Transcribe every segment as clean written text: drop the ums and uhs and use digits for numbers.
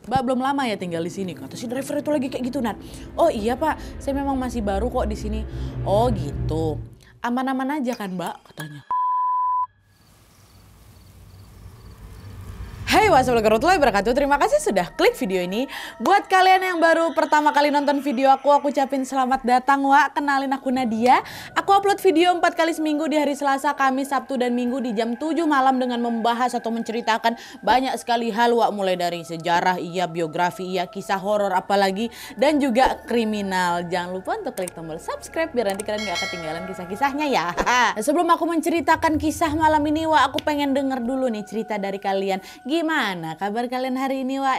Mbak belum lama ya tinggal di sini. Kata si driver itu lagi kayak gitu, Nat. Oh iya Pak, saya memang masih baru kok di sini. Oh gitu. Aman-aman aja kan Mbak, katanya. Hai wassalamualaikum warahmatullahi wabarakatuh. Terima kasih sudah klik video ini. Buat kalian yang baru pertama kali nonton video aku ucapin selamat datang Wak. Kenalin aku Nadia. Aku upload video 4 kali seminggu di hari Selasa, Kamis, Sabtu, dan Minggu di jam 7 malam dengan membahas atau menceritakan banyak sekali hal Wak. Mulai dari sejarah, iya, biografi, iya, kisah horor apalagi, dan juga kriminal. Jangan lupa untuk klik tombol subscribe biar nanti kalian gak ketinggalan kisah-kisahnya ya. Nah, sebelum aku menceritakan kisah malam ini Wak, aku pengen denger dulu nih cerita dari kalian. Gimana kabar kalian hari ini Wak?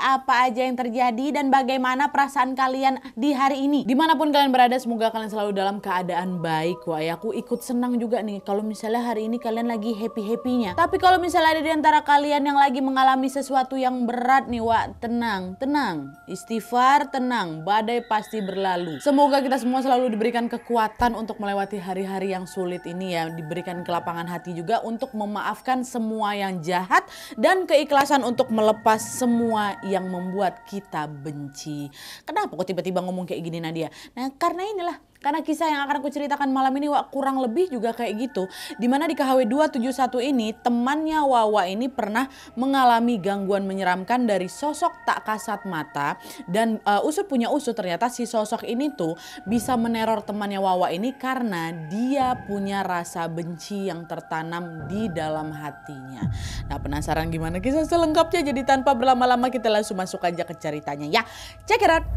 Apa aja yang terjadi dan bagaimana perasaan kalian di hari ini? Dimanapun kalian berada, semoga kalian selalu dalam keadaan baik Wak. Aku ikut senang juga nih kalau misalnya hari ini kalian lagi happy-happynya. Tapi kalau misalnya ada di antara kalian yang lagi mengalami sesuatu yang berat nih Wak, tenang, tenang. Istighfar, tenang. Badai pasti berlalu. Semoga kita semua selalu diberikan kekuatan untuk melewati hari-hari yang sulit ini ya. Diberikan kelapangan hati juga untuk memaafkan semua yang jahat dan keikhlasan untuk melepas semua yang membuat kita benci. Kenapa kok tiba-tiba ngomong kayak gini Nadia? Nah karena inilah. Karena kisah yang akan aku ceritakan malam ini Wak kurang lebih juga kayak gitu. Dimana di KHW 271 ini temannya Wawa ini pernah mengalami gangguan menyeramkan dari sosok tak kasat mata. Dan usut punya usut ternyata si sosok ini tuh bisa meneror temannya Wawa ini karena dia punya rasa benci yang tertanam di dalam hatinya. Nah penasaran gimana kisah selengkapnya? Jadi tanpa berlama-lama kita langsung masuk aja ke ceritanya ya. Check it out.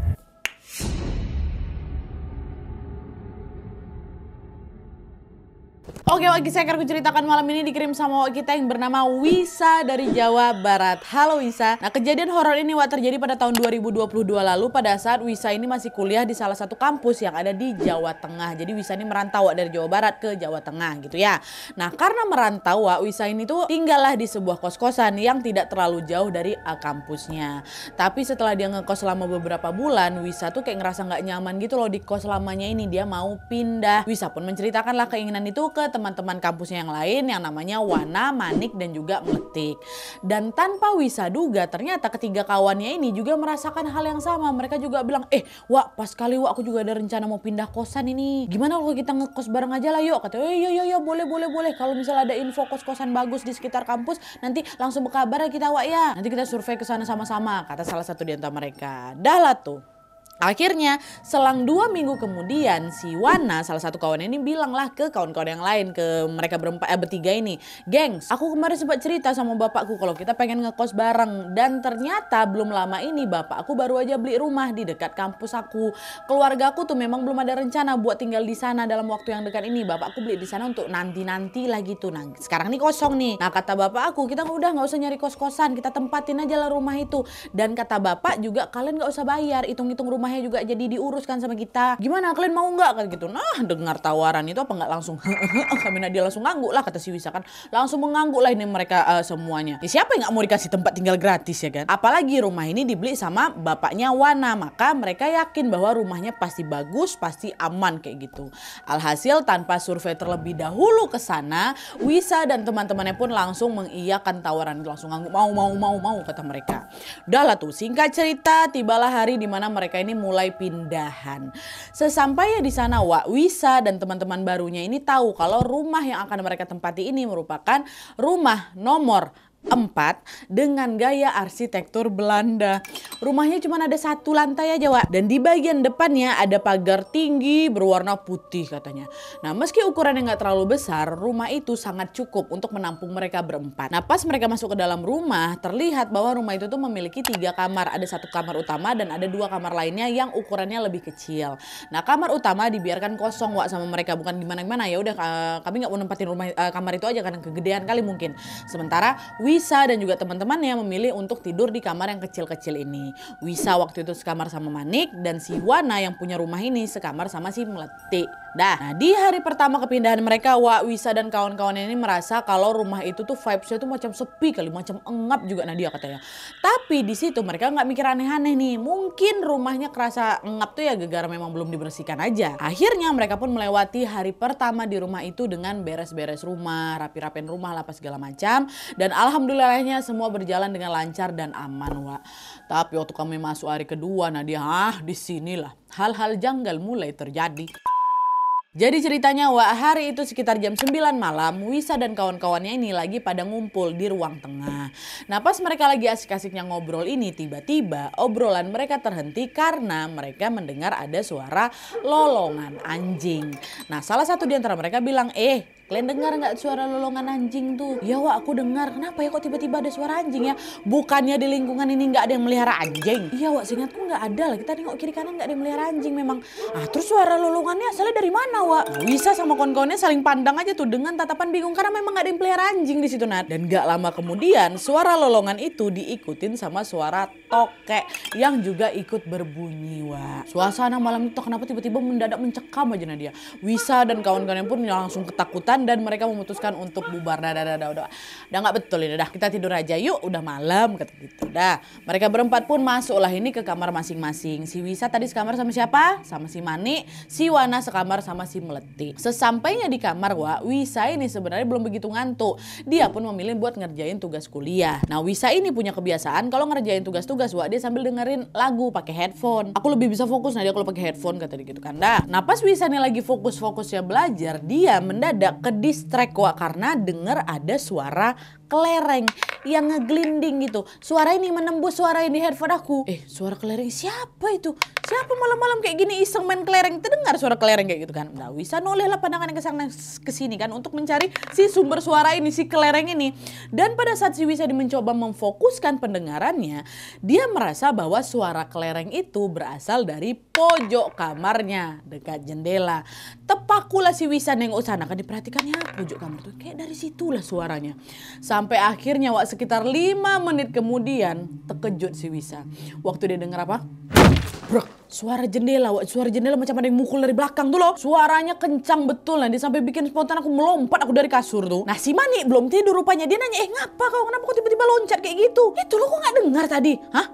Oke Wak, kisah yang akan aku ceritakan malam ini dikirim sama Wak kita yang bernama Wisa dari Jawa Barat. Halo Wisa. Nah kejadian horor ini Wak terjadi pada tahun 2022 lalu pada saat Wisa ini masih kuliah di salah satu kampus yang ada di Jawa Tengah. Jadi Wisa ini merantau Wak dari Jawa Barat ke Jawa Tengah gitu ya. Nah karena merantau Wak, Wisa ini tuh tinggallah di sebuah kos-kosan yang tidak terlalu jauh dari kampusnya. Tapi setelah dia ngekos selama beberapa bulan, Wisa tuh kayak ngerasa nggak nyaman gitu loh di kos lamanya ini. Dia mau pindah. Wisa pun menceritakanlah keinginan itu ke teman-teman kampusnya yang lain yang namanya Wana, Manik, dan juga Metik. Dan tanpa Wisa duga ternyata ketiga kawannya ini juga merasakan hal yang sama. Mereka juga bilang, Wak pas kali Wak aku juga ada rencana mau pindah kosan ini. Gimana kalau kita ngekos bareng aja lah yuk. Katanya iya boleh. Kalau misalnya ada info kos-kosan bagus di sekitar kampus nanti langsung berkabar ya kita Wak ya. Nanti kita survei ke sana sama-sama, kata salah satu di antara mereka. Dah lah tuh. Akhirnya selang 2 minggu kemudian si Wana salah satu kawan ini bilang lah ke kawan-kawan yang lain, ke mereka bertiga ini, gengs aku kemarin sempat cerita sama bapakku kalau kita pengen ngekos bareng. Dan ternyata belum lama ini bapakku baru aja beli rumah di dekat kampus aku. Keluargaku tuh memang belum ada rencana buat tinggal di sana dalam waktu yang dekat ini. Bapakku beli di sana untuk nanti lah gitu. Nah sekarang nih kosong nih. Nah kata bapak aku, kita udah gak usah nyari kos-kosan, kita tempatin aja lah rumah itu. Dan kata bapak juga kalian gak usah bayar, hitung-hitung rumahnya juga jadi diuruskan sama kita. Gimana kalian mau nggak kan gitu. Nah dengar tawaran itu apa nggak langsung kami Nadia langsung ngangguk lah, kata si Wisa kan. Langsung mengangguk lah ini mereka semuanya. Siapa yang nggak mau dikasih tempat tinggal gratis ya kan. Apalagi rumah ini dibeli sama bapaknya Wana. Maka mereka yakin bahwa rumahnya pasti bagus, pasti aman kayak gitu. Alhasil tanpa survei terlebih dahulu ke sana, Wisa dan teman-temannya pun langsung mengiyakan tawaran. Langsung ngangguk mau kata mereka. Udah lah tuh singkat cerita tibalah hari dimana mereka ini mulai pindahan. Sesampainya di sana Wak, Wisa dan teman-teman barunya ini tahu kalau rumah yang akan mereka tempati ini merupakan rumah nomor 4 dengan gaya arsitektur Belanda. Rumahnya cuma ada 1 lantai aja Wak. Dan di bagian depannya ada pagar tinggi berwarna putih katanya. Nah meski ukurannya nggak terlalu besar, rumah itu sangat cukup untuk menampung mereka berempat. Nah pas mereka masuk ke dalam rumah, terlihat bahwa rumah itu tuh memiliki 3 kamar. Ada 1 kamar utama dan ada 2 kamar lainnya yang ukurannya lebih kecil. Nah kamar utama dibiarkan kosong Wak sama mereka, bukan gimana-gimana. Ya udah kami nggak mau nempatin rumah kamar itu aja karena kegedean kali mungkin. Sementara Wisa dan juga teman-temannya memilih untuk tidur di kamar yang kecil-kecil ini. Wisa waktu itu sekamar sama Manik dan si Wana yang punya rumah ini sekamar sama si Metik. Nah di hari pertama kepindahan mereka, Wak, Wisa dan kawan-kawan ini merasa kalau rumah itu tuh vibes-nya tuh macam sepi kali, macam engap juga Nadia katanya. Tapi di situ mereka nggak mikir aneh-aneh nih. Mungkin rumahnya kerasa engap tuh ya gara-gara memang belum dibersihkan aja. Akhirnya mereka pun melewati hari pertama di rumah itu dengan beres-beres rumah, rapi-rapin rumah lah apa segala macam. Dan alhamdulillahnya semua berjalan dengan lancar dan aman, Wak. Tapi waktu kami masuk hari kedua, Nadia, disinilah hal-hal janggal mulai terjadi. Jadi ceritanya, Wak, hari itu sekitar jam 9 malam, Wisa dan kawan-kawannya ini lagi pada ngumpul di ruang tengah. Nah pas mereka lagi asik-asiknya ngobrol ini, tiba-tiba obrolan mereka terhenti karena mereka mendengar ada suara lolongan anjing. Nah salah satu di antara mereka bilang, kalian dengar nggak suara lolongan anjing tuh? Ya, Wak, aku dengar. Kenapa ya kok tiba-tiba ada suara anjing ya? Bukannya di lingkungan ini nggak ada yang melihara anjing? Iya, Wak, seingatku nggak ada lah. Kita nengok kiri kanan nggak ada yang melihara anjing memang. Terus suara lolongannya asalnya dari mana, Wak? Wisa sama kawan-kawannya saling pandang aja tuh dengan tatapan bingung karena memang nggak ada yang pelihara anjing di situ, Nat. Dan nggak lama kemudian suara lolongan itu diikutin sama suara tokek yang juga ikut berbunyi, Wak. Suasana malam itu kenapa tiba-tiba mendadak mencekam aja Nadia. Wisa dan kawan-kawannya pun langsung ketakutan dan mereka memutuskan untuk bubar. Udah nggak betul ini, kita tidur aja yuk, udah malam kata gitu. Mereka berempat pun masuklah ini ke kamar masing-masing. Si Wisa tadi sekamar sama siapa? Sama si Manik. Si Wana sekamar sama si Melati. Sesampainya di kamar, Wak, Wisa ini sebenarnya belum begitu ngantuk. Dia pun memilih buat ngerjain tugas kuliah. Nah Wisa ini punya kebiasaan kalau ngerjain tugas-tugas, Wak, dia sambil dengerin lagu pakai headphone. Aku lebih bisa fokus Nadia kalau pakai headphone kata dia gitu kan. Nah pas Wisa ini lagi fokus-fokusnya belajar, dia mendadak ke distract, Wak, karena denger ada suara kelereng yang ngeglinding gitu. Suara ini menembus suara ini di headphone aku. Suara kelereng siapa itu? Siapa malam-malam kayak gini iseng main kelereng? Terdengar suara kelereng kayak gitu kan. Nah Wisa noleh lah pandangan ke sana ke sini kan untuk mencari si sumber suara ini, si kelereng ini. Dan pada saat si Wisa mencoba memfokuskan pendengarannya, dia merasa bahwa suara kelereng itu berasal dari pojok kamarnya dekat jendela. Tepakulah si Wisa nengok sana kan, diperhatikannya pojok kamar tuh kayak dari situlah suaranya. Sampai akhirnya, Wak, sekitar 5 menit kemudian terkejut si Wisa. Waktu dia dengar apa? Brak, suara jendela, Wak. Suara jendela macam ada yang mukul dari belakang tuh loh. Suaranya kencang betul lah. Dia sampai bikin spontan aku melompat aku dari kasur tuh. Nah si Manik belum tidur rupanya. Dia nanya, ngapa kau? Kenapa kau tiba-tiba loncat kayak gitu? Itu lo kok gak dengar tadi? Hah?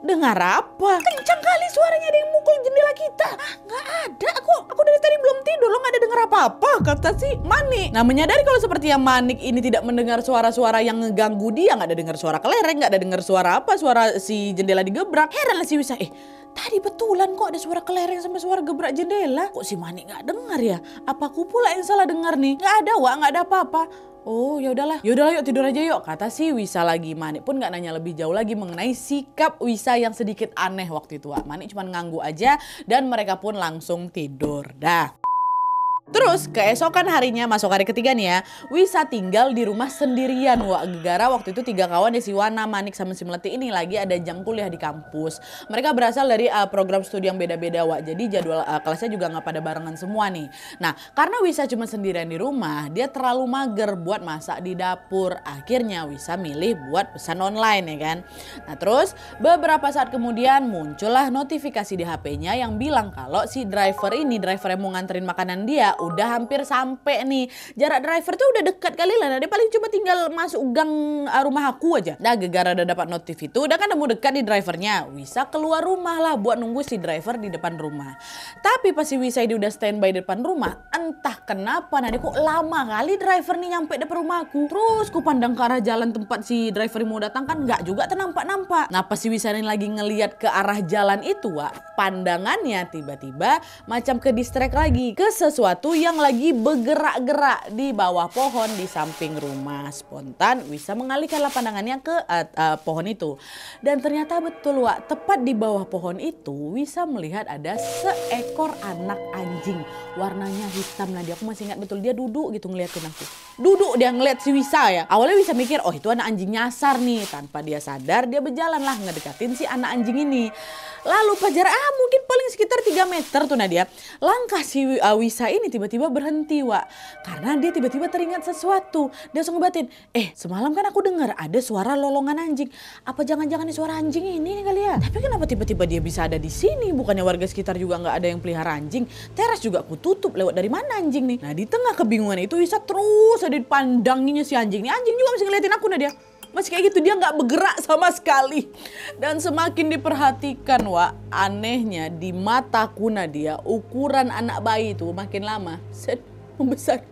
Dengar apa? Kencang kali suaranya ada yang mukul jendela kita. Nggak ada. Aku dari tadi belum tidur. Lo nggak ada dengar apa-apa, kata si Manik. Nah menyadari kalau seperti yang Manik ini tidak mendengar suara-suara yang ngeganggu dia, nggak ada dengar suara kelereng, nggak ada dengar suara apa, suara si jendela digebrak. Heran lah si Wisa. Tadi betulan kok ada suara kelereng sampai suara gebrak jendela. Kok si Manik nggak dengar ya? Apa aku pula yang salah dengar nih? Nggak ada, Wak, nggak ada apa-apa. Oh ya udahlah yuk tidur aja yuk, kata si Wisa lagi. Manik pun gak nanya lebih jauh lagi mengenai sikap Wisa yang sedikit aneh waktu itu, Wak. Manik cuma ngangguk aja dan mereka pun langsung tidur. Terus keesokan harinya, masuk hari ketiga nih ya, Wisa tinggal di rumah sendirian, Wak. Gegara waktu itu 3 kawan ya, si Wana, Manik sama si Melati ini lagi ada jam kuliah di kampus. Mereka berasal dari program studi yang beda-beda, Wak. Jadi jadwal kelasnya juga gak pada barengan semua nih. Nah karena Wisa cuma sendirian di rumah, dia terlalu mager buat masak di dapur. Akhirnya Wisa milih buat pesan online ya kan. Nah terus beberapa saat kemudian muncullah notifikasi di HP-nya yang bilang kalau si driver yang mau nganterin makanan dia udah hampir sampai nih. Jarak driver tuh udah dekat kali lah. Dia paling cuma tinggal masuk gang rumah aku aja. Gegara udah dapat notif itu, udah kan nemu dekat di drivernya. Wisa keluar rumah lah buat nunggu si driver di depan rumah. Tapi pas si Wisa ini udah standby di depan rumah, entah kenapa kok lama kali driver nih nyampe depan rumahku. Terus ku pandang ke arah jalan tempat si driver mau datang kan nggak juga ternampak-nampak. Nah pas si Wisa ini lagi ngeliat ke arah jalan itu, Wak, pandangannya tiba-tiba macam ke distract lagi ke sesuatu yang lagi bergerak-gerak di bawah pohon di samping rumah. Spontan Wisa mengalihkanlah pandangannya ke pohon itu. Dan ternyata betul, Wak, tepat di bawah pohon itu Wisa melihat ada seekor anak anjing. Warnanya hitam. Aku masih ingat betul, dia duduk gitu ngeliatin aku. Duduk dia ngeliat si Wisa ya. Awalnya Wisa mikir, oh itu anak anjing nyasar nih. Tanpa dia sadar dia berjalan lah ngedekatin si anak anjing ini. Lalu pas jarak mungkin paling sekitar 3 meter tuh Nadia. Langkah si Wisa ini tiba-tiba berhenti, Wak. Karena dia tiba-tiba teringat sesuatu. Dia langsung ngebatin, semalam kan aku dengar ada suara lolongan anjing. Apa jangan-jangan suara anjing ini nih kali ya? Tapi kenapa tiba-tiba dia bisa ada di sini? Bukannya warga sekitar juga nggak ada yang pelihara anjing? Teras juga aku tutup, lewat dari mana anjing nih? Nah di tengah kebingungan itu Wisa terus ada dipandanginya si anjing nih. Anjing juga masih ngeliatin aku Nadia. Masih kayak gitu, dia nggak bergerak sama sekali. Dan semakin diperhatikan, Wak, anehnya di mataku Nadia, ukuran anak bayi itu makin lama membesar,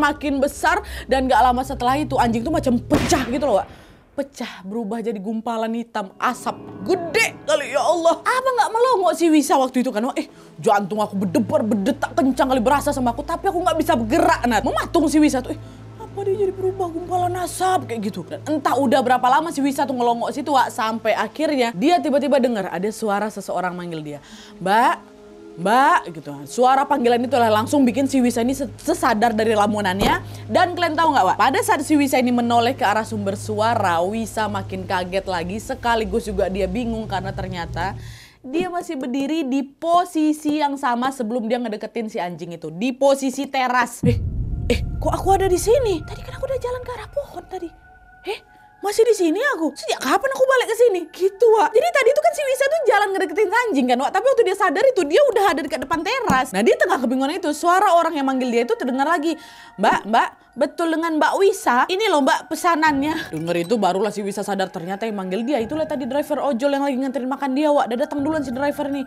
makin besar. Dan gak lama setelah itu anjing tuh macam pecah gitu loh, Wak. Pecah, berubah jadi gumpalan hitam, asap gede kali, ya Allah. Apa nggak melongo si Wisa waktu itu kan? Jantung aku berdetak kencang kali berasa sama aku, tapi aku nggak bisa bergerak, Nat. Mematung si Wisa tuh, apa dia jadi berubah gumpalan asap kayak gitu. Dan entah udah berapa lama si Wisa tuh ngelongok situ, Wak, sampai akhirnya dia tiba-tiba dengar ada suara seseorang manggil dia. Mbak gitu. Suara panggilan itu langsung bikin si Wisa ini sesadar dari lamunannya. Dan kalian tahu nggak, Wak? Pada saat si Wisa ini menoleh ke arah sumber suara, Wisa makin kaget lagi, sekaligus juga dia bingung karena ternyata dia masih berdiri di posisi yang sama sebelum dia ngedeketin si anjing itu, di posisi teras. Kok aku ada di sini? Tadi kan aku udah jalan ke arah pohon tadi. Masih di sini aku? Sejak kapan aku balik ke sini? Gitu, Wak. Jadi tadi itu kan si Wisa tuh jalan ngedeketin anjing kan, Wak. Tapi waktu dia sadar itu dia udah ada dekat depan teras. Nah di tengah kebingungan itu suara orang yang manggil dia itu terdengar lagi. Mbak, betul dengan Mbak Wisa? Ini loh Mbak pesanannya. Dengar itu barulah si Wisa sadar ternyata yang manggil dia itulah tadi driver ojol yang lagi nganterin makan dia, Wak. Dia datang duluan si driver nih.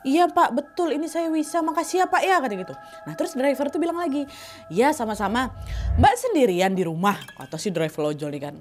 Iya Pak, betul ini saya Wisa. Makasih ya Pak ya, kata gitu. Nah terus driver tuh bilang lagi, ya sama-sama. Mbak sendirian di rumah? Kata si driver ojol nih kan.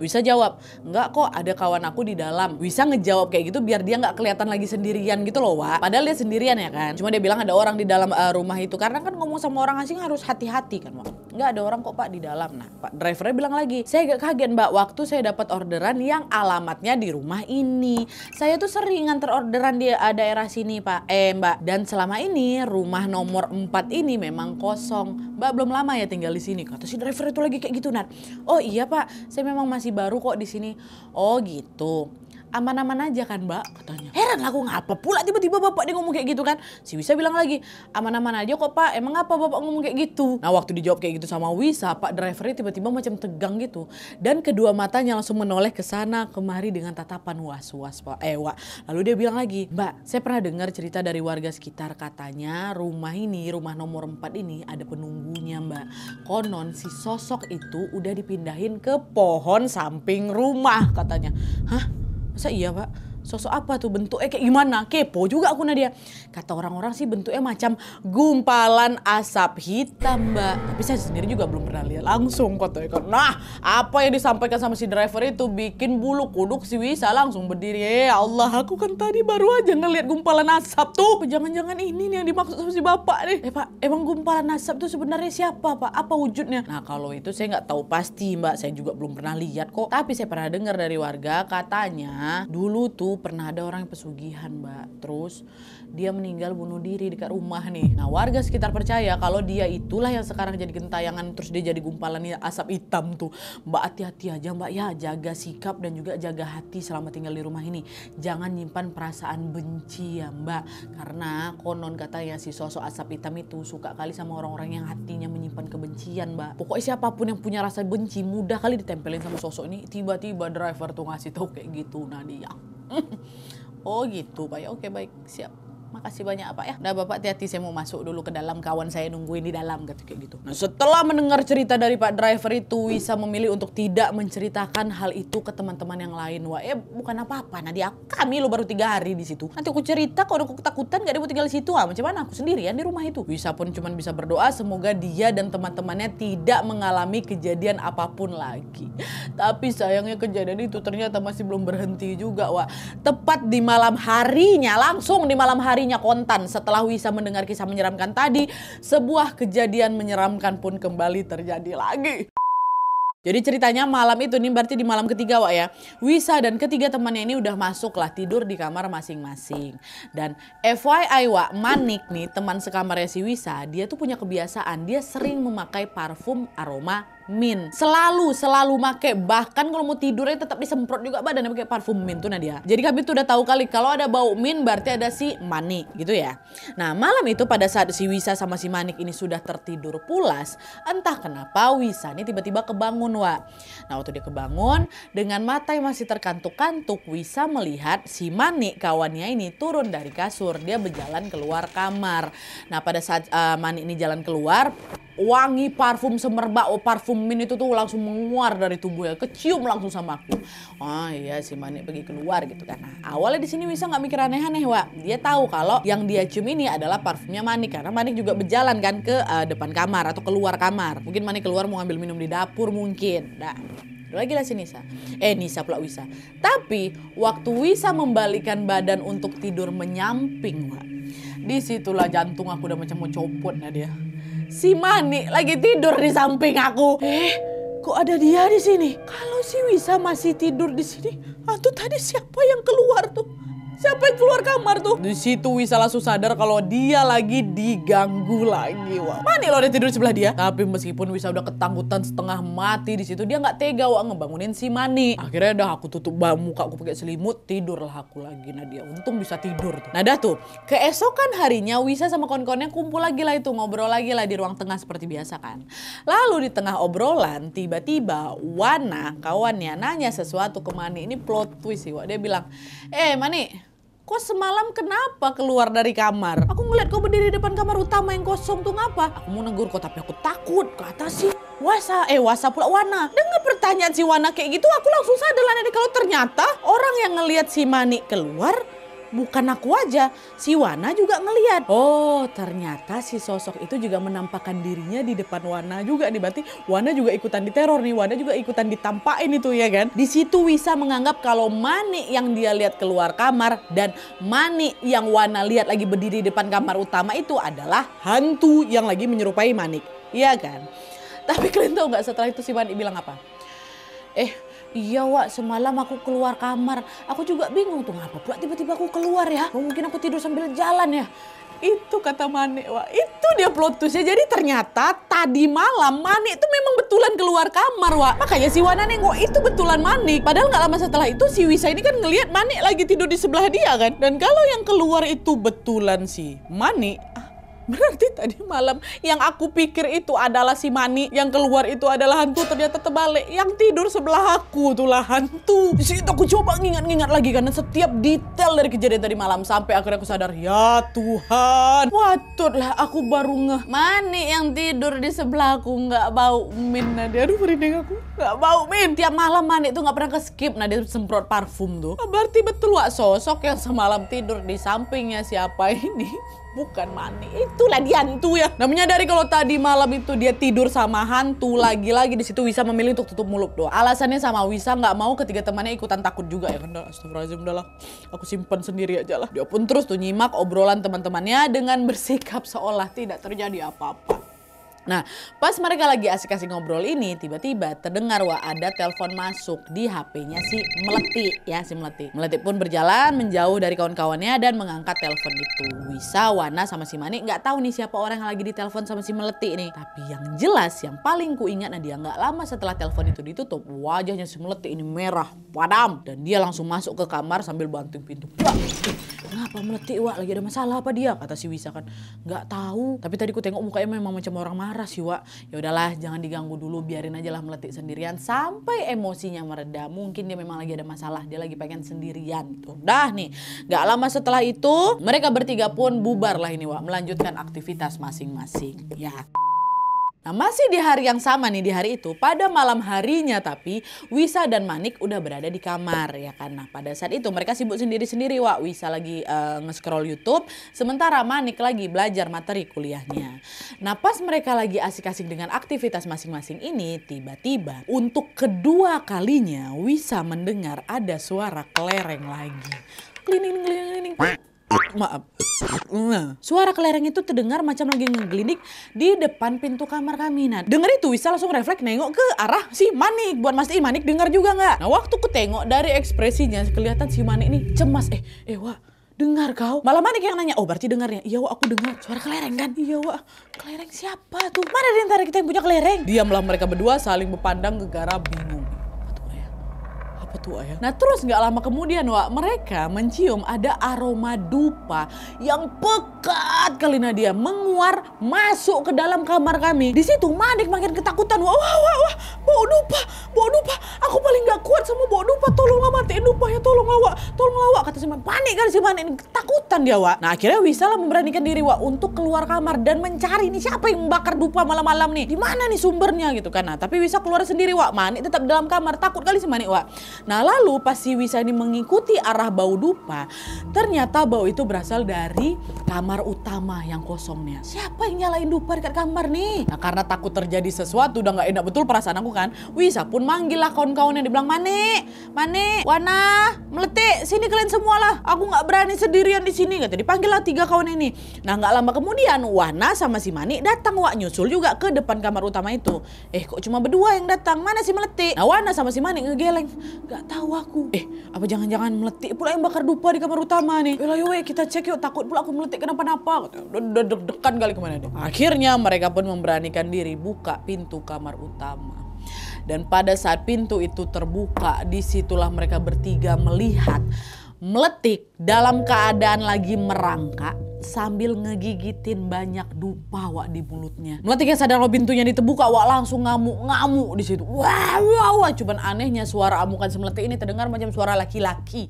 Wisa jawab, enggak kok ada kawan aku di dalam. Wisa ngejawab kayak gitu biar dia nggak kelihatan lagi sendirian gitu loh, Wak. Padahal dia sendirian ya kan. Cuma dia bilang ada orang di dalam rumah itu. Karena kan ngomong sama orang asing harus hati-hati kan, Wak. Enggak ada orang kok Pak di dalam. Nah Pak drivernya bilang lagi, saya agak kaget Mbak waktu saya dapat orderan yang alamatnya di rumah ini. Saya tuh sering nganter orderan di daerah sini Pak. Mbak, dan selama ini rumah nomor 4 ini memang kosong. Mbak belum lama ya tinggal di sini. Kata si driver itu lagi kayak gitu, Nat. Oh iya Pak, saya memang masih baru kok di sini. Oh gitu. Aman-aman aja kan Mbak, katanya. Heran aku ngapa pula tiba-tiba bapak dia ngomong kayak gitu kan. Si Wisa bilang lagi, aman-aman aja kok Pak, emang apa bapak ngomong kayak gitu. Nah waktu dijawab kayak gitu sama Wisa, Pak drivernya tiba-tiba macam tegang gitu. Dan kedua matanya langsung menoleh ke sana kemari dengan tatapan was-was Pak. Wak. Lalu dia bilang lagi, Mbak saya pernah dengar cerita dari warga sekitar katanya rumah ini, rumah nomor 4 ini ada penunggunya Mbak. Konon si sosok itu udah dipindahin ke pohon samping rumah katanya. Hah? Masa iya Pak? Sosok apa tuh bentuknya kayak gimana? Kepo juga aku Nadia. Kata orang-orang sih bentuknya macam gumpalan asap hitam Mbak. Tapi saya sendiri juga belum pernah lihat langsung katanya. Nah apa yang disampaikan sama si driver itu bikin bulu kuduk si Wisa langsung berdiri. Ya Allah aku kan tadi baru aja ngelihat gumpalan asap tuh. Jangan-jangan ini nih yang dimaksud sama si bapak nih. Pak emang gumpalan asap tuh sebenarnya siapa Pak? Apa wujudnya? Nah kalau itu saya nggak tahu pasti Mbak. Saya juga belum pernah lihat kok. Tapi saya pernah dengar dari warga katanya dulu tuh pernah ada orang yang pesugihan Mbak. Terus dia meninggal bunuh diri dekat rumah nih. Nah warga sekitar percaya kalau dia itulah yang sekarang jadi gentayangan. Terus dia jadi gumpalan asap hitam tuh. Mbak hati-hati aja Mbak ya. Jaga sikap dan juga jaga hati selama tinggal di rumah ini. Jangan nyimpan perasaan benci ya Mbak. Karena konon katanya si sosok asap hitam itu suka kali sama orang-orang yang hatinya menyimpan kebencian Mbak. Pokoknya siapapun yang punya rasa benci mudah kali ditempelin sama sosok ini. Tiba-tiba driver tuh ngasih tahu kayak gitu Nadia. Oh gitu Pak ya, oke baik siap. Makasih banyak Pak ya. Udah Bapak hati-hati saya mau masuk dulu ke dalam, kawan saya nungguin di dalam kayak gitu. Nah setelah mendengar cerita dari Pak driver itu Wisa memilih untuk tidak menceritakan hal itu ke teman-teman yang lain. Wah bukan apa-apa Nadia, kami lo baru 3 hari di situ. Nanti aku cerita kalau aku ketakutan gak ada mau tinggal di situ. Macam mana aku sendirian di rumah itu. Wisa pun cuma bisa berdoa semoga dia dan teman-temannya tidak mengalami kejadian apapun lagi. Tapi sayangnya kejadian itu ternyata masih belum berhenti juga Wah. Tepat di malam harinya, langsung di malam harinya kontan setelah Wisa mendengar kisah menyeramkan tadi, sebuah kejadian menyeramkan pun kembali terjadi lagi. Jadi ceritanya malam itu nih berarti di malam ketiga Wak ya. Wisa dan ketiga temannya ini udah masuk lah tidur di kamar masing-masing. Dan FYI Wak, Manik nih teman sekamarnya si Wisa, dia tuh punya kebiasaan dia sering memakai parfum aroma mint. Selalu make. Bahkan kalau mau tidurnya tetap disemprot juga badannya pakai parfum mint tuh Nadia. Jadi kami tuh udah tahu kali kalau ada bau mint berarti ada si Manik gitu ya. Nah malam itu pada saat si Wisa sama si Manik ini sudah tertidur pulas, entah kenapa Wisa ini tiba-tiba kebangun Wak. Nah waktu dia kebangun dengan mata yang masih terkantuk-kantuk, Wisa melihat si Manik kawannya ini turun dari kasur. Dia berjalan keluar kamar. Nah pada saat Manik ini jalan keluar, wangi parfum semerbak, parfum mint itu tuh langsung menguar dari tubuhnya, kecium langsung sama aku. Oh iya si Manik pergi keluar gitu kan. Nah, awalnya di sini Wisa nggak mikir aneh-aneh Wak. Dia tahu kalau yang dia cium ini adalah parfumnya Manik karena Manik juga berjalan kan ke depan kamar atau keluar kamar. Mungkin Manik keluar mau ngambil minum di dapur mungkin. Nah, lagi lah si Nisa. Nisa pula Wisa. Tapi waktu Wisa membalikkan badan untuk tidur menyamping Wak, disitulah jantung aku udah macam mau copot Nadia. Si Manik lagi tidur di samping aku. Kok ada dia di sini? Kalau si Wisa masih tidur di sini, tuh tadi siapa yang keluar tuh? Siapa yang keluar kamar tuh? Di situ Wisa langsung sadar kalau dia lagi diganggu lagi. Wah, Manik loh dia tidur di sebelah dia. Tapi meskipun Wisa udah ketakutan setengah mati di situ, dia nggak tega Wah ngebangunin si Manik. Akhirnya udah aku tutup muka aku pakai selimut, tidurlah aku lagi Nadia. Untung bisa tidur tuh. Nah dah tuh, keesokan harinya Wisa sama kawan-kawannya kumpul lagi lah itu, ngobrol lagi lah di ruang tengah seperti biasa kan. Lalu di tengah obrolan tiba-tiba Wana kawannya nanya sesuatu ke Manik. Ini plot twist sih Wah. Dia bilang, Manik, kok semalam kenapa keluar dari kamar? Aku ngeliat kau berdiri di depan kamar utama yang kosong tuh ngapa? Aku mau negur kau tapi aku takut. Kata si Wasa pula Wana. Dengar pertanyaan si Wana kayak gitu aku langsung sadar lah kalau ternyata orang yang ngelihat si Manik keluar bukan aku aja, si Wana juga ngelihat. Oh ternyata si sosok itu juga menampakkan dirinya di depan Wana juga nih. Berarti Wana juga ikutan diteror nih, Wana juga ikutan ditampakin itu ya kan. Di situ Wisa menganggap kalau Manik yang dia lihat keluar kamar dan Manik yang Wana lihat lagi berdiri di depan kamar utama itu adalah hantu yang lagi menyerupai Manik. Iya kan? Tapi kalian tahu nggak setelah itu si Manik bilang apa? Iya Wak, semalam aku keluar kamar. Aku juga bingung tuh ngapa pula tiba-tiba aku keluar ya. Mungkin aku tidur sambil jalan ya. Itu kata Manik Wak. Itu dia plot twistnya. Jadi ternyata tadi malam Manik itu memang betulan keluar kamar Wak. Makanya si Wana nengok itu betulan Manik. Padahal gak lama setelah itu si Wisa ini kan ngelihat Manik lagi tidur di sebelah dia kan. Dan kalau yang keluar itu betulan si Manik, berarti tadi malam yang aku pikir itu adalah si Manik, yang keluar itu adalah hantu, ternyata terbalik. Yang tidur sebelah aku itulah hantu. Di situ aku coba ngingat-ngingat lagi karena setiap detail dari kejadian tadi malam sampai akhirnya aku sadar, ya Tuhan, patutlah aku baru ngeh. Manik yang tidur di sebelah aku nggak bau mint Nadia. Aduh merinding aku, nggak bau mint. Tiap malam Manik tuh nggak pernah ke-skip Nadia semprot parfum tuh. Berarti betul Wak, sosok yang semalam tidur di sampingnya siapa ini bukan Manik, itulah dia hantu ya. Nah menyadari kalau tadi malam itu dia tidur sama hantu, lagi-lagi di situ Wisa memilih untuk tutup mulut doa. Alasannya sama Wisa nggak mau ketiga temannya ikutan takut juga ya kan. Astagfirullahaladzim, udahlah aku simpan sendiri aja lah. Dia pun terus tuh nyimak obrolan teman-temannya dengan bersikap seolah tidak terjadi apa-apa. Nah, pas mereka lagi asik-asik ngobrol ini, tiba-tiba terdengar ada telepon masuk di HP-nya si Melati ya, si Melati. Melati pun berjalan menjauh dari kawan-kawannya dan mengangkat telepon itu. Wisa, Wana sama si Manik nggak tahu nih siapa orang yang lagi ditelepon sama si Melati nih. Tapi yang jelas, yang paling kuingat Nadia, nggak lama setelah telepon itu ditutup, wajahnya si Melati ini merah padam dan dia langsung masuk ke kamar sambil banting pintu. Kenapa Melati Wak? Lagi ada masalah apa dia? Kata si Wisa kan. Nggak tahu. Tapi tadi ku tengok mukanya memang macam orang marah sih Wak. Ya udahlah, jangan diganggu dulu, biarin aja lah Melati sendirian sampai emosinya mereda. Mungkin dia memang lagi ada masalah, dia lagi pengen sendirian gitu. Dah nih, nggak lama setelah itu mereka bertiga pun bubar lah ini Wak, melanjutkan aktivitas masing-masing. Ya. Nah masih di hari yang sama nih, di hari itu pada malam harinya tapi Wisa dan Manik udah berada di kamar ya kan. Nah pada saat itu mereka sibuk sendiri-sendiri Wak. Wisa lagi nge-scroll YouTube, sementara Manik lagi belajar materi kuliahnya. Nah pas mereka lagi asik-asik dengan aktivitas masing-masing ini, tiba-tiba untuk kedua kalinya Wisa mendengar ada suara kelereng lagi. Klining-klining. Maaf. Nah, suara kelereng itu terdengar macam lagi ngegelinik di depan pintu kamar kami. Nah, dengar itu Wisa langsung refleks nengok ke arah si Manik buat mastiin Manik dengar juga nggak. Nah, waktu ku tengok dari ekspresinya kelihatan si Manik ini cemas. Wah, Dengar kau? Malah Manik yang nanya, oh berarti dengarnya. Iya Wak, aku dengar. Suara kelereng kan? Iya Wak. Kelereng siapa tuh? Mana di antara kita yang punya kelereng? Diamlah mereka berdua saling berpandang gegara bingung. Apa tuh ayah? Nah terus nggak lama kemudian Wak, mereka mencium ada aroma dupa yang pekat kali Nadia menguar masuk ke dalam kamar kami. Di situ Manik makin ketakutan. Wah, bau dupa, bau dupa. Aku paling nggak kuat sama bau dupa. Tolonglah matiin dupa ya, tolonglah Wak. Kata si Manik. Panik kan si Manik, ketakutan dia Wak. Nah akhirnya Wisa lah memberanikan diri Wak untuk keluar kamar dan mencari nih siapa yang membakar dupa malam-malam nih. Di mana nih sumbernya gitu kan. Nah tapi Wisa keluar sendiri Wak. Manik tetap dalam kamar, takut kali si Manik Wak. Nah lalu pas si Wisa ini mengikuti arah bau dupa, ternyata bau itu berasal dari kamar utama yang kosongnya. Siapa yang nyalain dupa dekat kamar nih? Nah karena takut terjadi sesuatu, udah gak enak betul perasaan aku kan. Wisa pun manggil lah kawan-kawannya, dibilang Manik, Wana, Meletik, sini kalian semua lah. Aku gak berani sendirian di sini. Kata dipanggil lah 3 kawan ini. Nah gak lama kemudian Wana sama si Manik datang Wak, nyusul juga ke depan kamar utama itu. Kok cuma berdua yang datang? Mana si Meletik? Nah Wana sama si Manik ngegeleng. Gak tahu aku. Apa jangan-jangan Meletik pula yang bakar dupa di kamar utama nih? Yuk kita cek yuk, takut pula aku Meletik kenapa-napa. Udah deg-degan kali kemana deh. Akhirnya mereka pun memberanikan diri buka pintu kamar utama. Dan pada saat pintu itu terbuka, disitulah mereka bertiga melihat Meletik dalam keadaan lagi merangkak sambil ngegigitin banyak dupa Wak di mulutnya. Meletik yang sadar kalau pintunya diterbuka Wak langsung ngamuk di situ. Wah. Cuman anehnya suara amukan si Meletik ini terdengar macam suara laki-laki.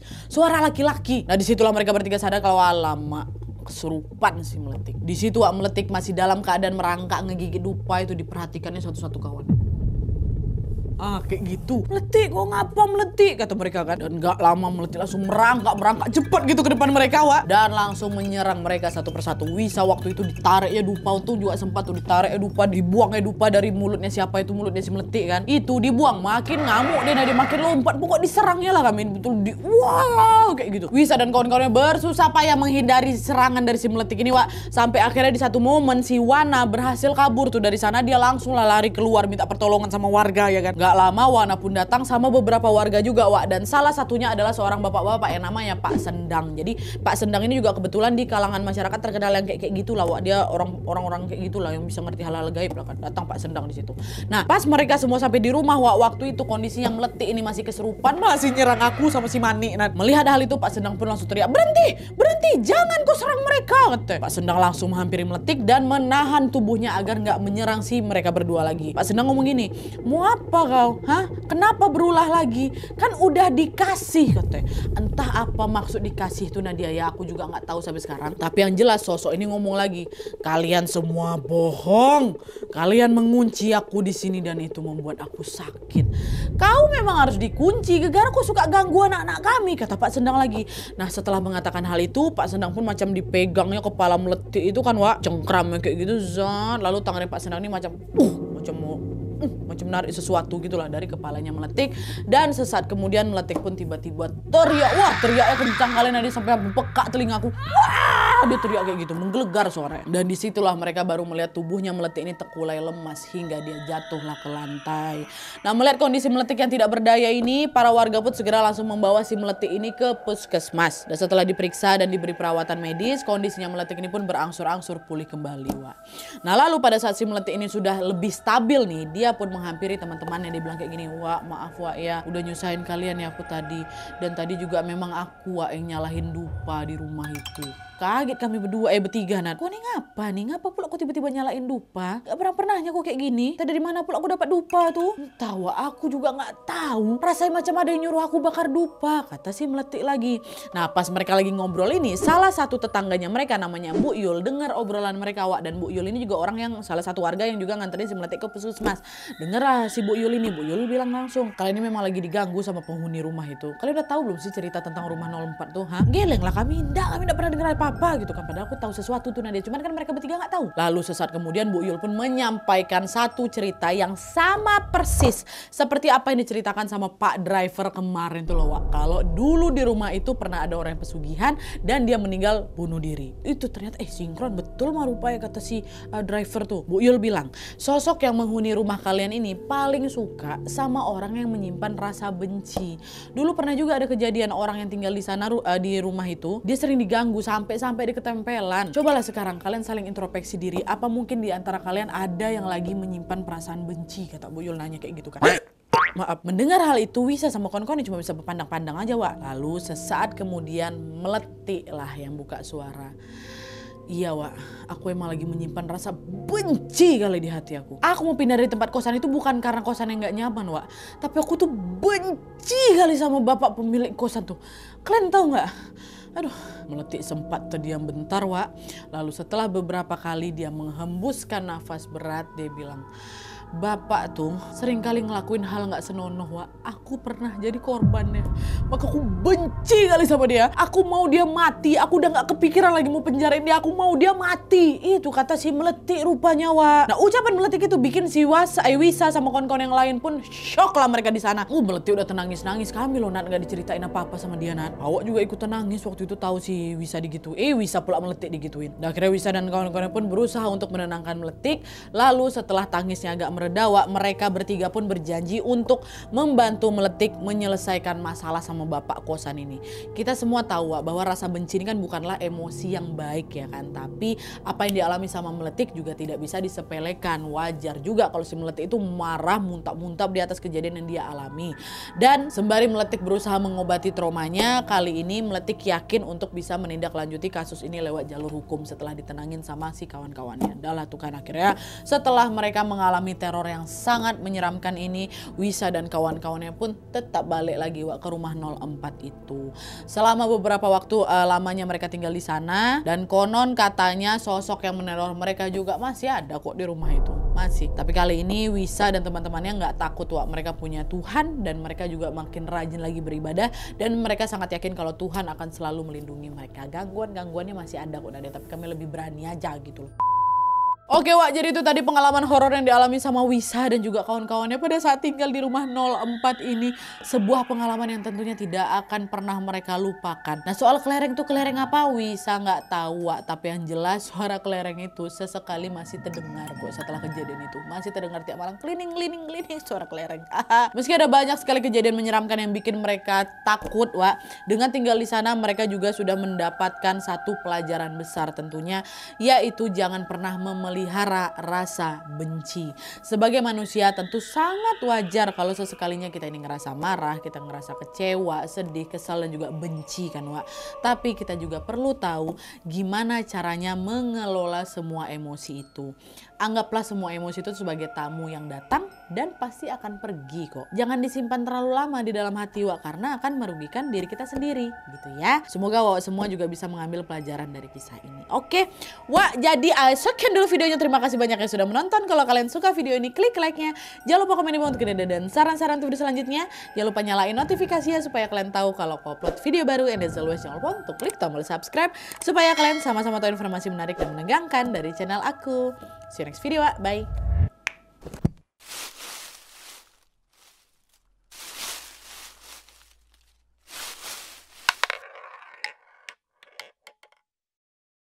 Nah disitulah mereka bertiga sadar kalau alamak kesurupan si Meletik. Di situ Wak Meletik masih dalam keadaan merangkak ngegigit dupa itu diperhatikannya satu-satu kawan. Kayak gitu. Meletik, kok ngapa Meletik? Kata mereka kan. Dan gak lama Meletik langsung merangkak cepat gitu ke depan mereka Wak. Dan langsung menyerang mereka satu persatu. Wisa waktu itu ditarik ya dupa itu juga sempat tuh ditarik ya dupa, dibuang ya dupa dari mulutnya siapa itu, mulutnya si Meletik kan. Itu dibuang, makin ngamuk dia makin lompat. Pokok diserangnya lah kami betul wow kayak gitu. Wisa dan kawan-kawannya bersusah payah menghindari serangan dari si Meletik ini Wak. Sampai akhirnya di satu momen si Wana berhasil kabur tuh dari sana, dia langsung lah lari keluar minta pertolongan sama warga ya kan. Gak lama Wana pun datang sama beberapa warga juga Wak, dan salah satunya adalah seorang bapak-bapak yang namanya Pak Sendang. Jadi Pak Sendang ini juga kebetulan di kalangan masyarakat terkenal yang kayak gitulah Wak, dia orang-orang kayak gitulah yang bisa ngerti hal-hal gaib lah kan. Datang Pak Sendang di situ. Nah pas mereka semua sampai di rumah Wak, waktu itu kondisi yang Meletik ini masih kesurupan, masih nyerang aku sama si Manik. Nah melihat hal itu Pak Sendang pun langsung teriak, berhenti, jangan kau serang mereka kata. Pak Sendang langsung menghampiri Meletik dan menahan tubuhnya agar nggak menyerang si mereka berdua lagi. Pak Sendang ngomong gini, mau apa kau? Kenapa berulah lagi? Kan udah dikasih katanya. Entah apa maksud dikasih itu Nadia ya, aku juga nggak tahu sampai sekarang. Tapi yang jelas sosok ini ngomong lagi, kalian semua bohong. Kalian mengunci aku di sini dan itu membuat aku sakit. Kau memang harus dikunci, gegara kau suka ganggu anak-anak kami, kata Pak Sendang lagi. Nah setelah mengatakan hal itu, Pak Sendang pun macam dipegangnya kepala Meletik itu kan Wak, cengkramnya kayak gitu zat. Lalu tangannya Pak Sendang ini macam macam menarik sesuatu gitulah dari kepalanya Meletik, dan sesaat kemudian Meletik pun tiba-tiba teriak. Wah teriaknya kencang kali Nadia sampai pekak telingaku. Wah dia teriak kayak gitu, menggelegar suaranya. Dan disitulah mereka baru melihat tubuhnya Meletik ini terkulai lemas hingga dia jatuhlah ke lantai. Nah melihat kondisi Meletik yang tidak berdaya ini, para warga pun segera langsung membawa si Meletik ini ke puskesmas. Dan setelah diperiksa dan diberi perawatan medis, kondisinya Meletik ini pun berangsur-angsur pulih kembali Wak. Nah lalu pada saat si Meletik ini sudah lebih stabil nih, dia pun menghampiri teman-temannya. Dia bilang kayak gini, Wak maaf Wak ya, udah nyusahin kalian ya aku tadi. Dan tadi juga memang aku Wak yang nyalahin dupa di rumah itu. Kaget kami berdua, bertiga Nat. Kok nih ngapa pula aku tiba-tiba nyalain dupa? Gak pernahnya kok kayak gini. Tadi dari mana pula aku dapat dupa tuh? Entah Wak, aku juga gak tahu. Rasanya macam ada yang nyuruh aku bakar dupa, kata si Meletik lagi. Nah pas mereka lagi ngobrol ini, salah satu tetangganya mereka namanya Bu Yul dengar obrolan mereka Wak. Dan Bu Yul ini juga orang yang salah satu warga yang juga nganterin si Meletik ke puskesmas. Dengarlah si Bu Yul ini, Bu Yul bilang langsung, kalian ini memang lagi diganggu sama penghuni rumah itu. Kalian udah tahu belum sih cerita tentang rumah 04 tuh? Geleng lah kami, enggak pernah dengar apa-apa. apa gitu kan. Padahal aku tahu sesuatu tuh Nadia, cuman kan mereka bertiga nggak tahu. Lalu sesaat kemudian Bu Yul pun menyampaikan satu cerita yang sama persis seperti apa yang diceritakan sama Pak Driver kemarin tuh loh Wak. Kalau dulu di rumah itu pernah ada orang yang pesugihan dan dia meninggal bunuh diri. Itu ternyata sinkron betul mah rupanya kata si driver tuh. Bu Yul bilang, sosok yang menghuni rumah kalian ini paling suka sama orang yang menyimpan rasa benci. Dulu pernah juga ada kejadian orang yang tinggal di sana di rumah itu, dia sering diganggu sampai dia ketempelan. Cobalah sekarang kalian saling introspeksi diri, apa mungkin di antara kalian ada yang lagi menyimpan perasaan benci, kata Bu Yul nanya kayak gitu kan. Maaf, mendengar hal itu Wisa sama kawan-kawan cuma bisa berpandang-pandang aja Wak. Lalu sesaat kemudian Meletik lah yang buka suara. Iya Wak, aku emang lagi menyimpan rasa benci kali di hati aku. Aku mau pindah dari tempat kosan itu bukan karena kosan yang gak nyaman Wak, tapi aku tuh benci kali sama bapak pemilik kosan tuh. Kalian tahu gak? Aduh, Meletik sempat terdiam bentar Wak. Lalu setelah beberapa kali dia menghembuskan nafas berat, dia bilang, bapak tuh sering kali ngelakuin hal gak senonoh Wak. Aku pernah jadi korbannya. Maka aku benci kali sama dia. Aku mau dia mati. Aku udah gak kepikiran lagi mau penjarain dia. Aku mau dia mati. Itu kata si Meletik rupanya Wak. Nah ucapan Meletik itu bikin si Wisa sama kawan-kawan yang lain pun shock lah mereka di sana. Meletik udah nangis kami loh Nat, gak diceritain apa-apa sama dia Nat. Awak juga ikutan nangis waktu itu tahu si Wisa digituin. Wisa pula Meletik digituin. Dan akhirnya Wisa dan kawan-kawannya pun berusaha untuk menenangkan Meletik. Lalu setelah tangisnya agak mereda Wak, mereka bertiga pun berjanji untuk membantu Meletik menyelesaikan masalah sama bapak kosan ini. Kita semua tahu Wak, bahwa rasa benci ini kan bukanlah emosi yang baik ya kan. Tapi apa yang dialami sama Meletik juga tidak bisa disepelekan. Wajar juga kalau si Meletik itu marah muntap-muntap di atas kejadian yang dia alami. Dan sembari Meletik berusaha mengobati traumanya, kali ini Meletik yakin untuk bisa menindaklanjuti kasus ini lewat jalur hukum setelah ditenangin sama si kawan-kawannya. Dah lah tuh kan akhirnya setelah mereka mengalami teror yang sangat menyeramkan ini, Wisa dan kawan-kawannya pun tetap balik lagi Wak ke rumah 04 itu. Selama beberapa waktu lamanya mereka tinggal di sana, dan konon katanya sosok yang meneror mereka juga masih ada kok di rumah itu. Masih. Tapi kali ini Wisa dan teman-temannya nggak takut Wak. Mereka punya Tuhan dan mereka juga makin rajin lagi beribadah, dan mereka sangat yakin kalau Tuhan akan selalu melindungi mereka. Gangguannya masih ada kok Nadia, tapi kami lebih berani aja gitu loh. Oke Wak, jadi itu tadi pengalaman horor yang dialami sama Wisa dan juga kawan-kawannya pada saat tinggal di rumah 04 ini. Sebuah pengalaman yang tentunya tidak akan pernah mereka lupakan. Nah soal kelereng tuh kelereng apa Wisa nggak tahu Wak, tapi yang jelas suara kelereng itu sesekali masih terdengar kok setelah kejadian itu. Masih terdengar tiap malam klining suara kelereng. Meski ada banyak sekali kejadian menyeramkan yang bikin mereka takut Wak, dengan tinggal di sana mereka juga sudah mendapatkan satu pelajaran besar tentunya, yaitu jangan pernah memelihara rasa benci. Sebagai manusia tentu sangat wajar kalau sesekalinya kita ini ngerasa marah, kita ngerasa kecewa, sedih, kesal dan juga benci kan Wak. Tapi kita juga perlu tahu gimana caranya mengelola semua emosi itu. Anggaplah semua emosi itu sebagai tamu yang datang dan pasti akan pergi kok. Jangan disimpan terlalu lama di dalam hati Wak, karena akan merugikan diri kita sendiri gitu ya. Semoga Wak semua juga bisa mengambil pelajaran dari kisah ini. Oke Wak, jadi sekian dulu videonya. Terima kasih banyak yang sudah menonton. Kalau kalian suka video ini, klik like-nya. Jangan lupa komen di bawah untuk ide dan saran-saran video selanjutnya. Jangan lupa nyalain notifikasinya supaya kalian tahu kalau aku upload video baru. And as always, jangan lupa untuk klik tombol subscribe supaya kalian sama-sama tahu informasi menarik dan menegangkan dari channel aku. See you next video, Wak. Bye.